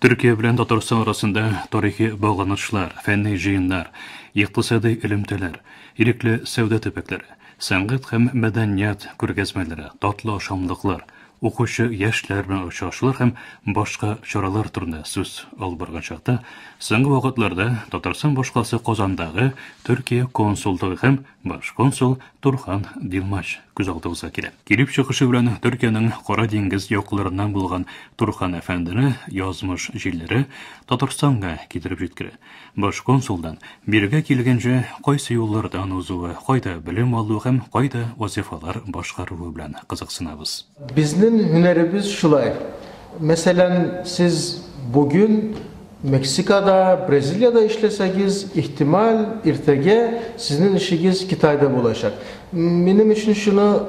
Türkiye bilen Tatarstan arasında tarihi bağlanışlar, fenni jyynlar, iqtisadi ilimteler, irikli sevda tepekleri, sangat hem medeniyet күргәзмәләре, tatlı şamlıklar, оқушы яшьләр белән очрашулар һәм башка чаралар турында сүз алып барган чакта, соңгы вакытларда Татарстан башкаласы Казандагы Төркия консулдыгы һәм баш консул Турхан Дилмаш күз алдыбызга килә. Килеп чыгышы белән Төркиянең Кара диңгез якларыннан булган Турхан әфәндене язмыш җилләре Татарстанга китереп җиткерә. Баш консулдан биргә килгәнчә кайсы юллардан узуы, кайда белем алу һәм кайда вазифалар башкаруы белән кызыксынабыз. Bizning hünerimiz şulay. Mesela siz bugün Meksika'da, Brezilya'da işleseniz ihtimal irtege sizin işiniz Kitay'da bulacak. Benim için şunu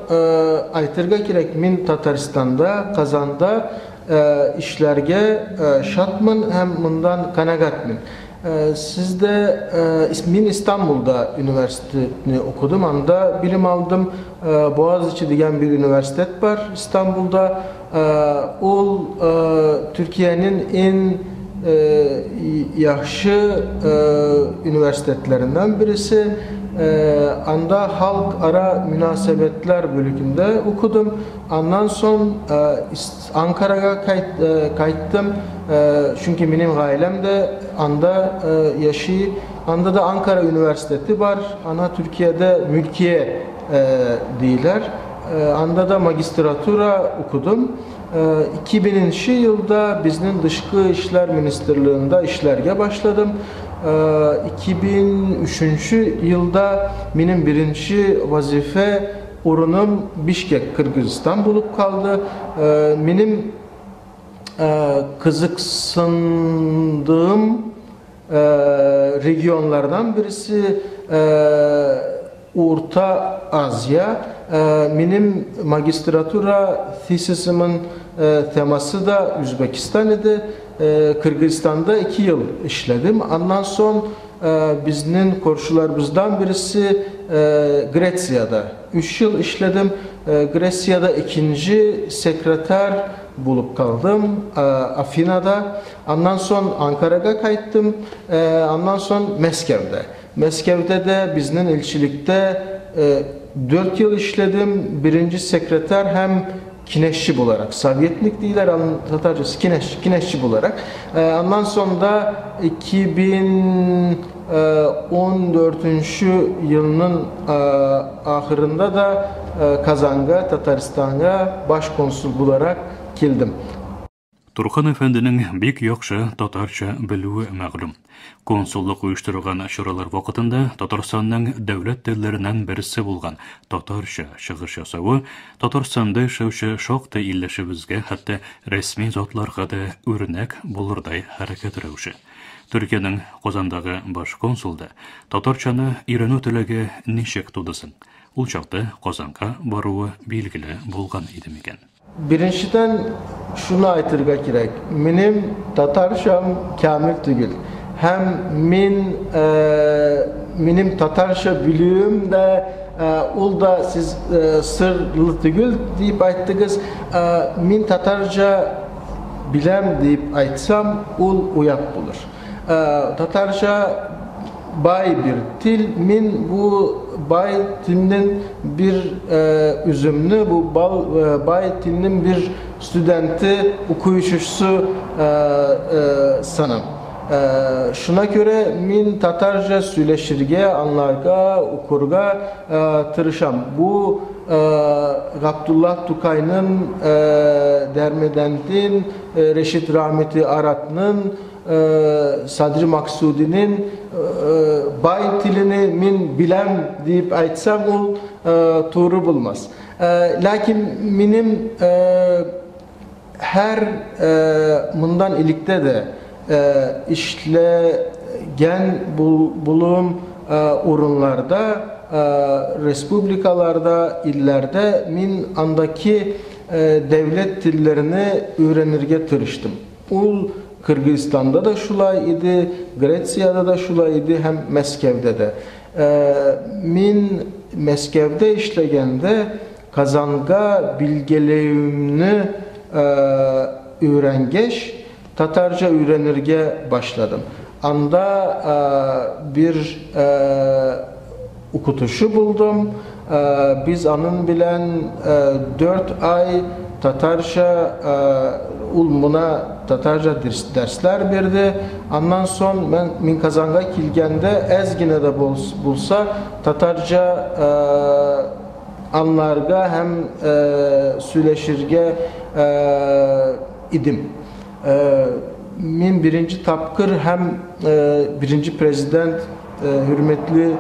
aytırga gerek. Min Tataristan'da, Kazan'da işlerge şatmın hem bundan kanagatmın. Siz de min İstanbul'da üniversiteni okudum. Anda bilim aldım. Boğaziçi diyen bir üniversite var İstanbul'da. O Türkiye'nin en yaxşı üniversitelerinden birisi. Anda halk ara münasebetler bölümünde okudum. Ondan sonra Ankara'ya kayıttım. Çünkü benim ailem de anda yaşıyor. Anda da Ankara Üniversitesi var. Ana Türkiye'de mülkiye değiller. Anda da magistratura okudum. 2000. yılda bizim Dışkı İşler Ministerliği'nde işlerge başladım. 2003. yılda benim birinci vazife urunum Bişkek, Kırgızistan bulup kaldı. Benim kızıksındığım regionlardan birisi Orta Asya. Benim magistratura tesisimin teması da Üzbekistan idi. Kırgızistan'da 2 yıl işledim. Ondan sonra bizim komşularımızdan birisi Gresya'da 3 yıl işledim. Gresya'da ikinci sekreter bulup kaldım Afina'da. Ondan sonra Ankara'ya kayıttım. Ondan sonra Meskev'de. Meskev'de de bizim elçilikte 4 yıl işledim. Birinci sekreter hem kineşçi olarak. Sovyetlik değiller, Tatarcası kineşçi olarak. Ondan sonra da 2014. yılının ahırında da Kazan'a, Tataristan'a başkonsul olarak geldim. Турхан әфәнденең бик яхшы татарча белүе мәгълүм. Консуллык оештырылган чаралар вакытында Татарстанның дәүләт телләреннән берсе булган татарча чыгыш ясавы Татарстанда яшәүче шактый илләшебезгә, хәтта рәсми затларга да үрнәк булырдай хәрәкәт рәвеше. Төркиянең Казандагы баш консулда татарчаны өйрәнү теләге ничек тудысың? Ул чакта Казанга баруы билгеле булган иде микән? Birinciden şunu aytırga gerek. Benim Tatarşam kamil değil. Hem benim Tatarşa bilüğüm de ol da siz sırlı değil deyip ayttınız. Min Tatarca bilem deyip aytsam ol uyak bulur. Tatarca bay bir til. Min bu bay tilinin bir üzümlü, bu bay tilinin bir studenti, okuyuşusu sanım. Şuna göre min Tatarca söyleşirge, anlarga, okurga tırışam. Bu Abdullah Tukay'ın Dermedent'in, Reşit Rahmeti Arat'ın, Sadri Maksudi'nin bay tilini min bilem deyip aytsam o doğru bulmaz. Lakin benim her bundan ilikte de işlegen bulum urunlarda, respublikalarda, illerde min andaki devlet tillerini öğrenirge tırıştım. Kırgızistan'da da şulay idi, Gresya'da da şulay idi, hem Meskev'de de. Min Meskev'de işlegende Kazan'a bilgeleğimni öğrengeç Tatarca öğrenirge başladım. Anda bir okutuşu buldum. Biz anın bilen 4 ay Tatarca ulmuna Tatarca dersler berdi. Ondan son ben min Kazan'a kilgende ezgine de bulsa Tatarca anlarga hem söyleşirge idim. Min birinci tapkır hem birinci prezident hürmetli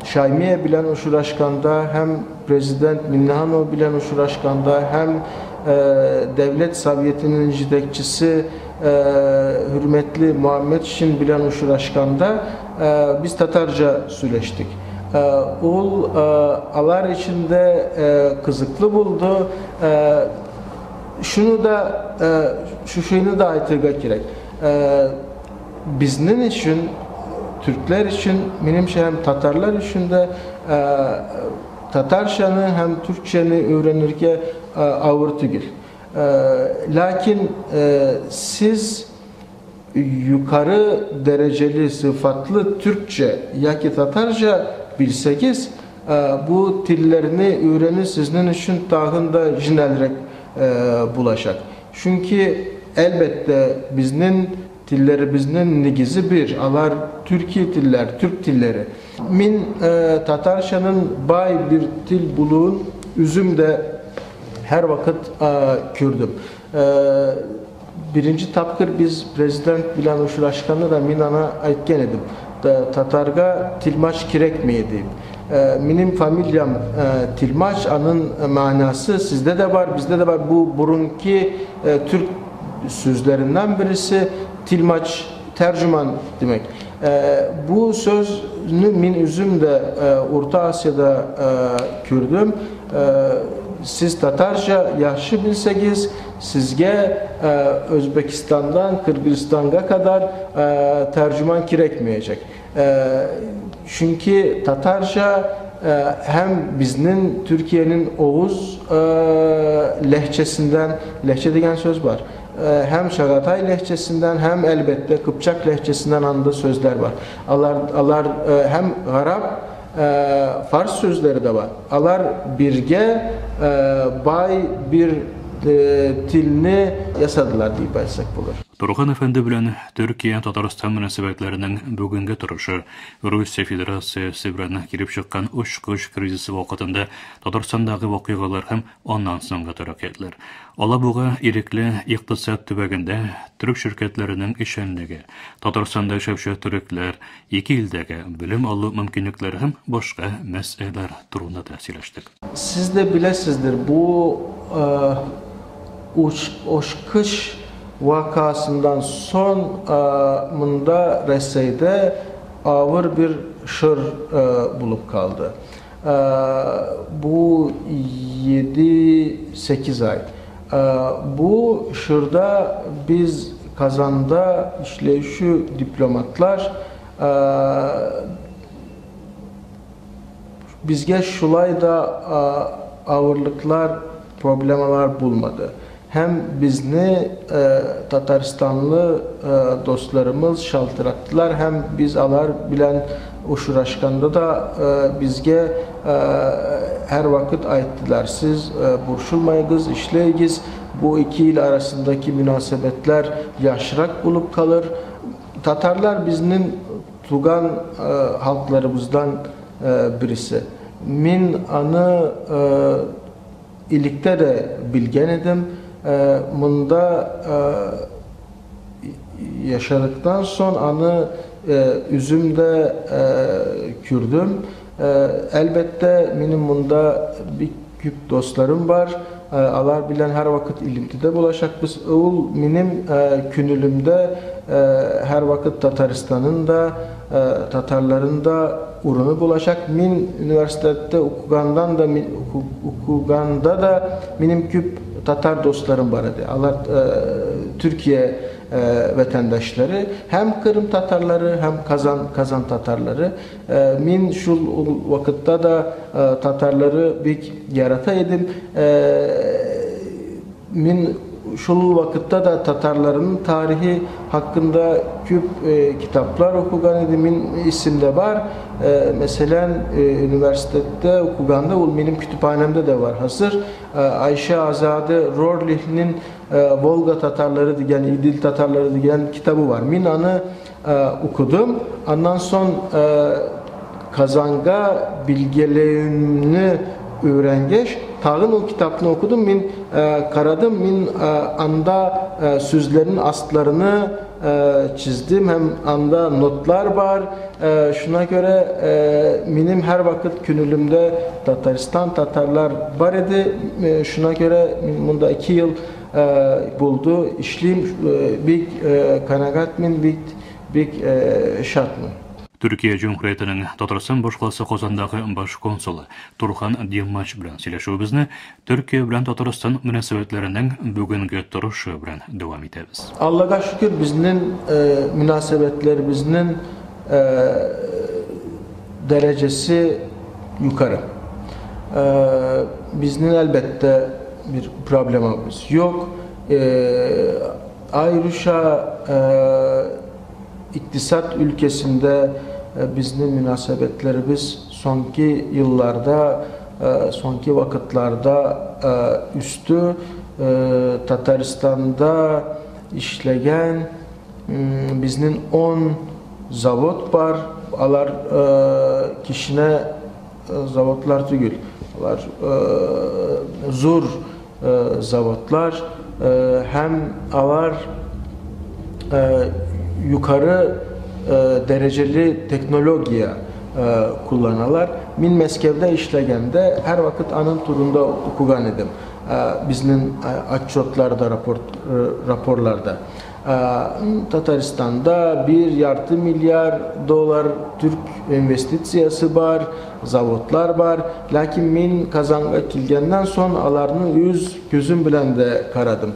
Şaymiye bilen uçuraşkanda hem prezident Minnahanov bilen uçuraşkanda hem devlet sovyetinin jedekçisi hürmetli Muhammed Şin bilen uçuraşkanda biz Tatarca söyleştik. Ol alar içinde kızıklı buldu. Şunu da şu şeyini da aytırga gerek. Biznin için Türkler için, benim hem Tatarlar için de Tatarşanı hem Türkçeni öğrenirken ağır değil. Lakin siz yukarı dereceli sıfatlı Türkçe ya ki Tatarca bilseniz bu dillerini öğrenir sizin için tağında jinelrek bulaşak. Çünkü elbette biznin dillerimizin nigizi bir. Alar Türkiye diller, Türk dilleri. Min Tatarşanın bay bir dil buluğun üzüm de her vakit kürdüm. Birinci tapkır biz prezident bilen uçuraşkanı da min ana aytken edim. Tatarga tilmaç kirekmeydi. Benim familyam tilmaç anın manası sizde de var, bizde de var. Bu burunki Türk sözlerinden birisi tilmaç, tercüman demek. Bu sözünü min üzüm de Orta Asya'da kürdüm. Siz Tatarca yaxşı bilseniz sizge Özbekistan'dan Kırgızistan'a kadar tercüman gerekmeyecek. Çünkü Tatarca hem biznin Türkiye'nin Oğuz lehçesinden, lehçe degen söz var. Hem Şagatay lehçesinden hem elbette Kıpçak lehçesinden anda sözler var. Alar hem Arap Fars sözleri de var. Alar birge bay bir tilini yasadılar deyip aytsak bulur. Turgan Efendi bilen Türkiye Tataristan münasebetlerinin bugünkü turuşu Rusya Federasyası bilen girip çıkan uçkuş krizisi vaqtında Tataristandagy wakygalar hem ondan soňra töreketler. Ola buga irikli iqtisad tübeginde Türk şirketlerinin işenligi, Tataristanda yaşaýan türkler, iki ildäki bilim aluu mümkinlikleri hem başga meseleler turunda täsirleşdik. Siz de bilesizdir bu uçkuş vakasından son mında Resey'de ağır bir şır bulup kaldı. Bu 7-8 ay. Bu şırda biz Kazan'da işleyişi diplomatlar bizge şulay da ağırlıklar, problemalar bulmadı. Hem bizni Tataristanlı dostlarımız şaltırattılar, hem biz alar bilen uçuraşkanda da bizge her vakit ayttılar. Siz burşulmayınız, işleyiz. Bu iki il arasındaki münasebetler yaşrak bulup kalır. Tatarlar biznin tugan halklarımızdan birisi. Min anı ilikte de bilgen edim. Bunda yaşadıktan son anı üzümde kürdüm. Elbette benim bunda bir küp dostlarım var. Alar bilen her vakit ilimtide bulaşak. Biz benim künülümde her vakit Tataristan'ın da Tatarların da urunu bulaşak. Min üniversitede okuganda da benim küp Tatar dostlarım var idi. Alar Türkiye vatandaşları, hem Kırım Tatarları hem Kazan Tatarları. Min şul vakitte da Tatarları bir yarata edim. Min şul vakitte da Tatarların tarihi hakkında küp kitaplar okugan edimin isimde var. Mesela üniversitede okuganda ol benim kütüphanemde de var hazır. Ayşe Azade Rorlich'nin Volga Tatarları diyen, İdil Tatarları diyen kitabı var. Min anı okudum. Ondan sonra Kazanga bilgelerini öğrengeç. Tağın o kitabını okudum. Min karadım. Min anda sözlerin astlarını çizdim. Hem anda notlar var. Şuna göre benim her vakit künülümde Tataristan Tatarlar var idi. Şuna göre bunda 2 yıl buldu. İşliyim bir kanagat min bir şartmın. Türkiye Cumhuriyeti'nin Tataristan Başkalası Kozan'daki baş konsulu Turhan Dilmaç bilen söyleşibizne Türkiye bilen Tataristan münasebetlerinden bugünkü turuşu bilen devam ederiz. Allah'a şükür biznin münasebetlerimizin derecesi yukarı. Biznin elbette bir problemimiz yok. Ayrıca iktisat ülkesinde bizim münasebetlerimiz sonki yıllarda, sonki vakitlerde üstü Tataristan'da işleyen bizim 10 zavod var. Alar kişine zavodlar değil. Alar zor zavodlar. Hem alar yukarı dereceli teknolojiye kullanırlar. Min meskevde işlegende her vakit anın turunda okugan edim. Bizim atçotlarda, raporlarda. Tataristan'da 1,5 milyar dolar Türk investisyası var, zavodlar var. Lakin min Kazan'a kilgenden son alarını yüz gözüm bilen de karadım.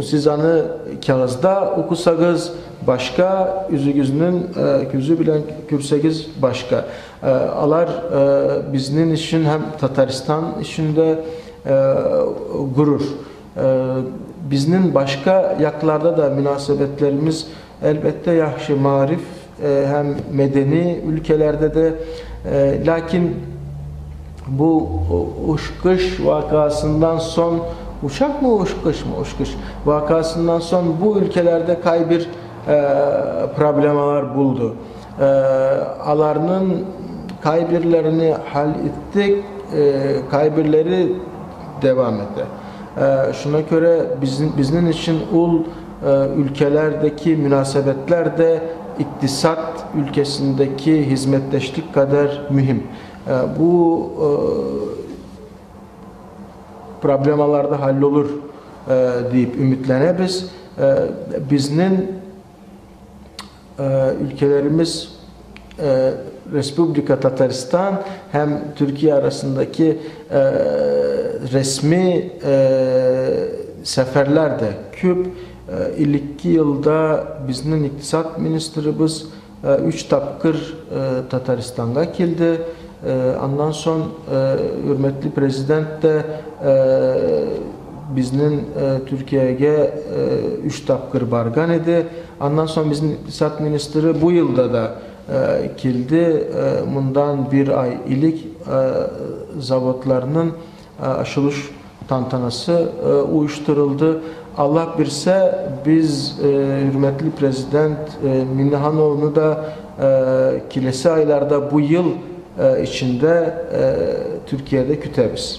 Siz anı kağızda okusagız başka, yüzünün gözü bilen kürsegiz başka. Alar biznin için hem Tataristan içinde gurur. Biznin başka yaklarda da münasebetlerimiz elbette yaxşı marif hem medeni ülkelerde de lakin bu Uşkış vakasından son Uşak mı Uşkış mı Uşkış vakasından son bu ülkelerde bir problemler buldu. Alarının kaybirlerini hal ettik, kaybirleri devam etti. Şuna göre bizim için ülkelerdeki münasebetler de iktisat ülkesindeki hizmetleşlik kadar mühim. Bu problemalarda hallolur deyip ümitleniriz. Bizim ülkelerimiz Respublika Tataristan hem Türkiye arasındaki resmi seferlerde küp ilk yılda bizim iktisat ministrimiz 3 tapkır Tataristan'a geldi. Ondan sonra hürmetli prezident de bizim Türkiye'ye 3 tapkır bargan idi. Ondan sonra bizim iktisat ministri bu yılda da geldi. Bundan bir ay ilik zavodlarının açılış tantanası uyuşturuldu. Allah bilse biz hürmetli prezident Minnehanov'unu da kilesi aylarda bu yıl içinde Türkiye'de kütəbiz.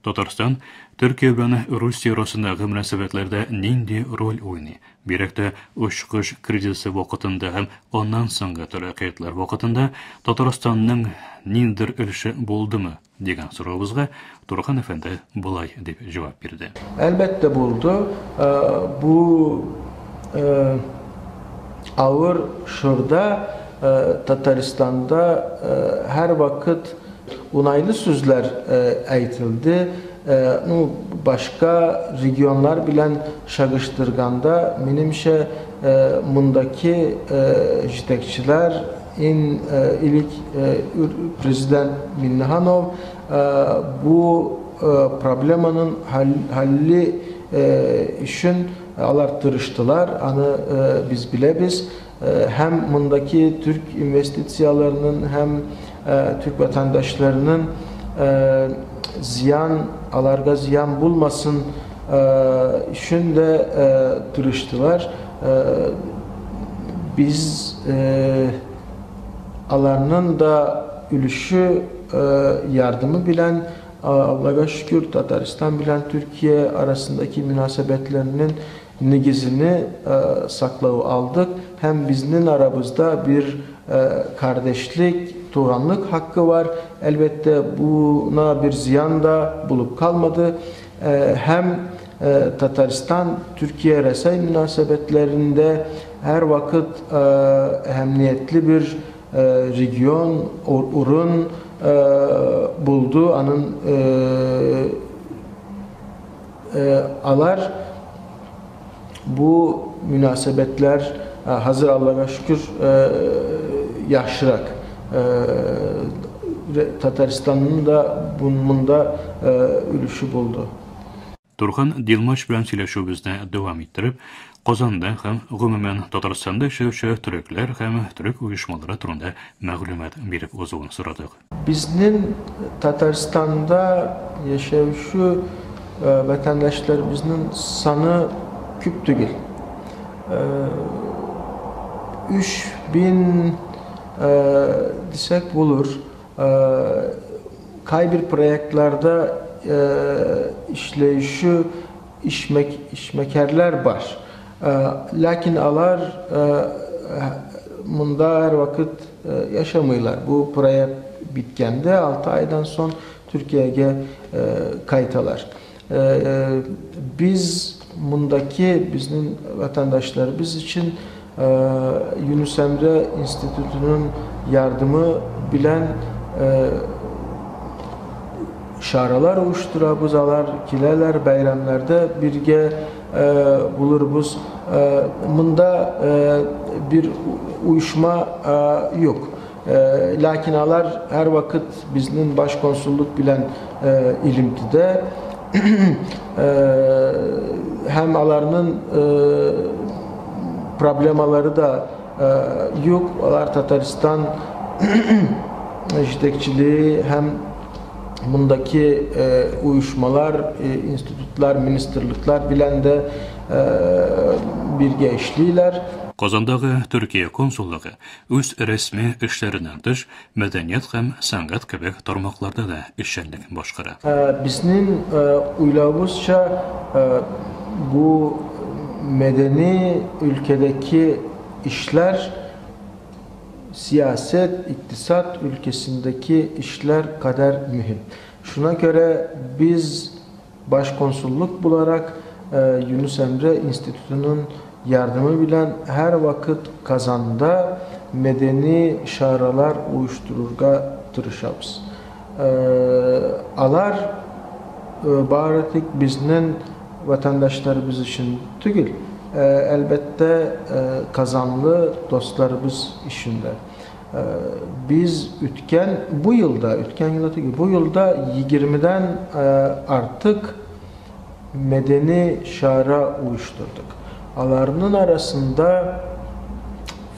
Tataristan, Türkiye bilen Rusya arasındaki münasebetlerde nindi rol oynuyor. Birekte Uşkış krizisi vakitinde hem ondan sonra taraqqiyatlar vakitinde Tataristan'ın nindir ölüşü buldu mu degan sorağımızga Turhan Efendi bulay deb cevap berdi. Elbette buldu. Bu ağır şurada Tataristan'da her vakit unaylı sözler aytıldı. Başka regionlar bilen şagıştırganda menimşe bundaki yetekçiler ilk prezident Minnehanov bu problemanın halli işin alar tırıştılar. Anı biz bilebiz. Hem bundaki Türk investisiyalarının hem Türk vatandaşlarının ziyan, alarga ziyan bulmasın işin de tırıştılar. Biz alarının da ülüşü yardımı bilen Allah'a şükür Tataristan bilen Türkiye arasındaki münasebetlerinin negizini saklağı aldık. Hem biznin aramızda bir kardeşlik, tuğanlık hakkı var. Elbette buna bir ziyan da bulup kalmadı. Hem Tataristan Türkiye resay münasebetlerinde her vakit ehemmiyetli bir region, urun buldu. Anın alar bu münasebetler hazır Allah'a şükür yaşırak. Tataristan'ın da bunda ülüşü buldu. Turhan Dilmaç bilen söyleşibizde devam ettirip, Qozanda hem gümümen Tataristanda yaşayışı Türkler hem Türk uyuşmaları turunda məlumat berip ozuğunu soradık. Biznin Tataristan'da yaşayışı vatandaşlarımızın sanı küp değil. 3000 desek bulur. Kay bir projelerde işleyişi işmekerler var. Lakin alar bunda her vakit yaşamıyorlar. Bu proje bitkende 6 aydan son Türkiye'ye kayıtalar. Biz bundaki bizim vatandaşlarımız için Yunus Emre İnstitütü'nün yardımı bilen şaralar oluşturabız, alar, kileler, bayramlarda birge buluruz. Bunda bir uyuşma yok. Lakin alar her vakit biznin başkonsulluk bilen ilimtide hem alarının problemaları da yok. Alar Tataristan iştekçiliği hem bundaki uyuşmalar, institutlar, ministerlikler bilen de birge işliler. Qozandağı Türkiye konsulluğu öz resmi işlerinden dış medeniyet hem sanat kebek tarmaqlarda da işçilik başqara. Biznin uylabızca bu medeni ülkedeki işler siyaset, iktisat ülkesindeki işler kadar mühim. Şuna göre biz başkonsulluk bularak Yunus Emre İnstitütü'nün yardımı bilen her vakit Kazan'da medeni şaralar uyuştururga tırışabız. Alar bağırtık bizden vatandaşlarımız için değil, elbette Kazanlı dostlarımız işinde. Biz bu yılda 20'den artık medeni şara uyuşturduk. Alarının arasında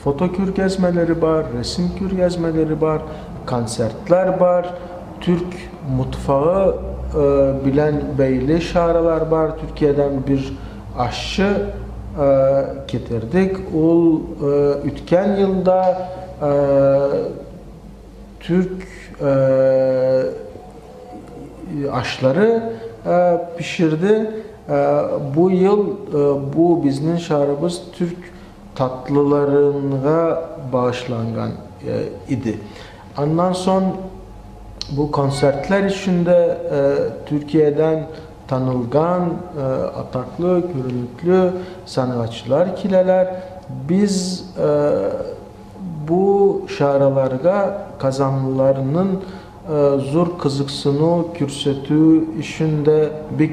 foto kür gezmeleri var, resim kür gezmeleri var, konsertler var, Türk mutfağı bilen beyli şaralar var. Türkiye'den bir aşçı getirdik. O ütken yılda Türk aşları pişirdi. Bu yıl bu biznin şarabımız Türk tatlılarına bağışlanan idi. Ondan sonra bu konsertler içinde Türkiye'den tanılgan, ataklı, görünüklü sanatçılar kileler. Biz bu şaralarga Kazanlılarının zor kızıksını kürsütü işinde bir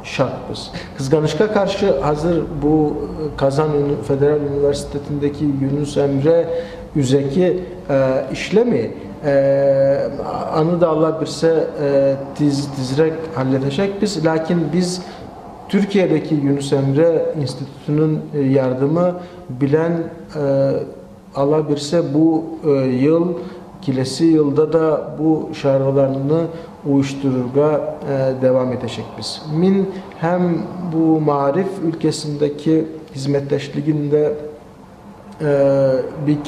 şartız. Kızganışka karşı hazır bu Kazan Federal Üniversitesi'ndeki Yunus Emre Üzeki işlemi anı da Allah birse tizrek halledecek biz. Lakin biz Türkiye'deki Yunus Emre İnstitüsü'nün yardımı bilen alabilirse bu yıl, kilesi yılda da bu şarkılarını uyuştururga devam edecek biz. Min hem bu marif ülkesindeki hizmetleşliğinde bir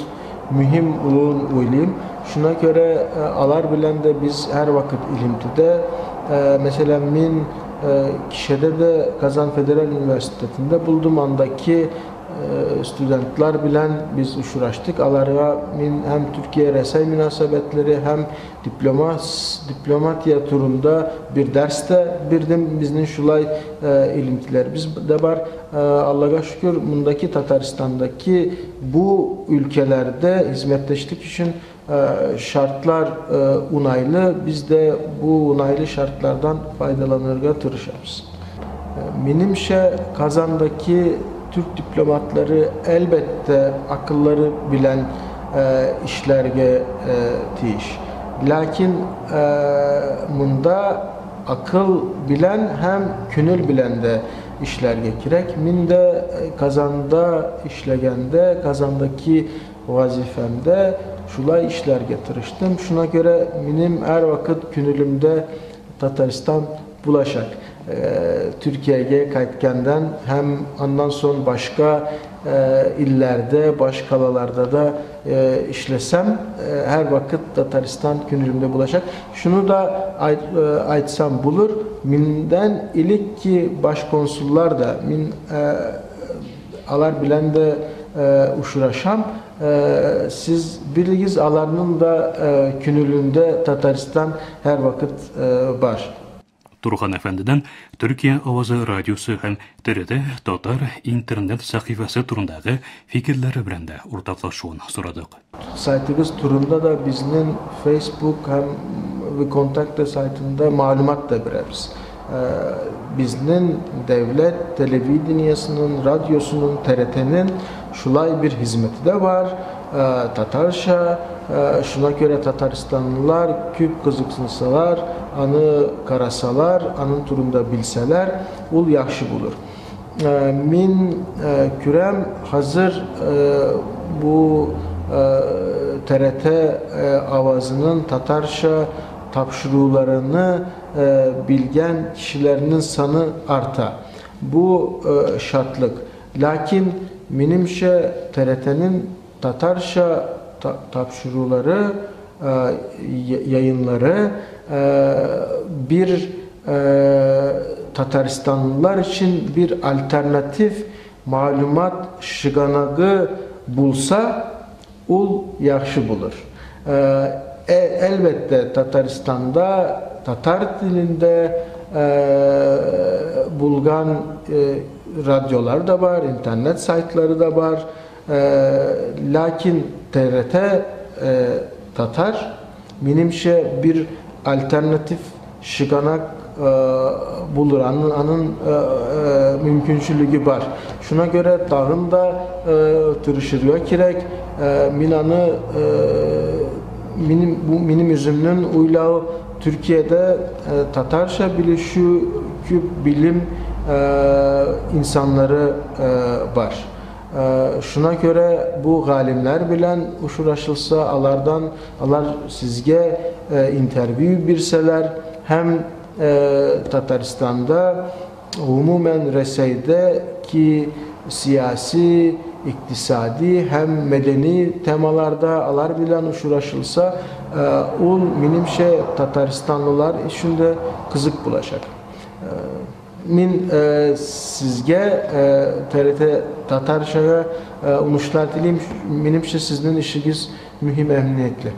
mühim ulun uylayım. Şuna göre alar bilen de biz her vakit ilimtide mesela min kişide de Kazan Federal Üniversitesi'nde buldum andaki studentlar bilen biz uğraştık. Alara min hem Türkiye resay münasebetleri hem diplomatiya turunda bir derste birdim biznin şulay ilimtiler. Biz de var Allah'a şükür bundaki Tataristan'daki bu ülkelerde hizmetleştik için şartlar unaylı. Biz de bu unaylı şartlardan faydalanırga tırışarız. Menimşe Kazan'daki Türk diplomatları elbette akılları bilen işlerge tiş. Lakin bunda akıl bilen hem künül bilen de işlerge kirek. Min de Kazan'da işlegende, Kazan'daki vazifemde şulay işler getiriştim. Şuna göre benim her vakit künülümde Tataristan bulaşak. Türkiye'ye kayıtkenden hem ondan sonra başka illerde, başka kalalarda da işlesem her vakit Tataristan künülümde bulaşak. Şunu da aytsam bulur. Minden ilik ki başkonsullar da min alar bilen de uşuraşam. Siz bilgiz alarının da künülünde Tataristan her vakit var. Turhan Efendi'den Türkiye Ovazı Radyosu hem TRT Tatar internet sayfası turundagı fikirleri bilen de ortaklaşuunu soradık. Saytımız turunda da biznin Facebook hem ve kontakta saytında malumat da veririz. Biznin devlet televizyonunun, radyosunun, TRT'nin şulay bir hizmeti de var. Tatarşa, şuna göre Tataristanlılar küp kızıksınsalar, anı karasalar, anın turunda bilseler, ul yaxşı bulur. Min kürem hazır bu TRT avazının Tatarşa tapşırılarını bilgen kişilerinin sanı arta. Bu şartlık. Lakin menimşe TRT'nin Tatarşa tapşırıları, yayınları bir Tataristanlılar için bir alternatif malumat şıganağı bulsa ul yaxşı bulur. Elbette Tataristan'da Tatar dilinde bulgan radyolar da var, internet saytları da var. Lakin TRT Tatar menimşe bir alternatif şıganak bulur. Anın mümkünçülüğü var. Şuna göre dağın da tırışırıyor kirek. Minanı benim üzümünün uylağı Türkiye'de Tatarşa bilişi bilim insanları var. Şuna göre bu galimler bilen uğraşılsa alar sizge interview birseler hem Tataristan'da umumen reseyde ki siyasi, iktisadi hem medeni temalarda alar bilen uğraşılsa ul menimşe Tataristanlılar işinde kızık bulaşak. Min sizge TRT Tatarşa'ya unuşlar dileyim. Menimşe sizin işiniz mühim emniyetli.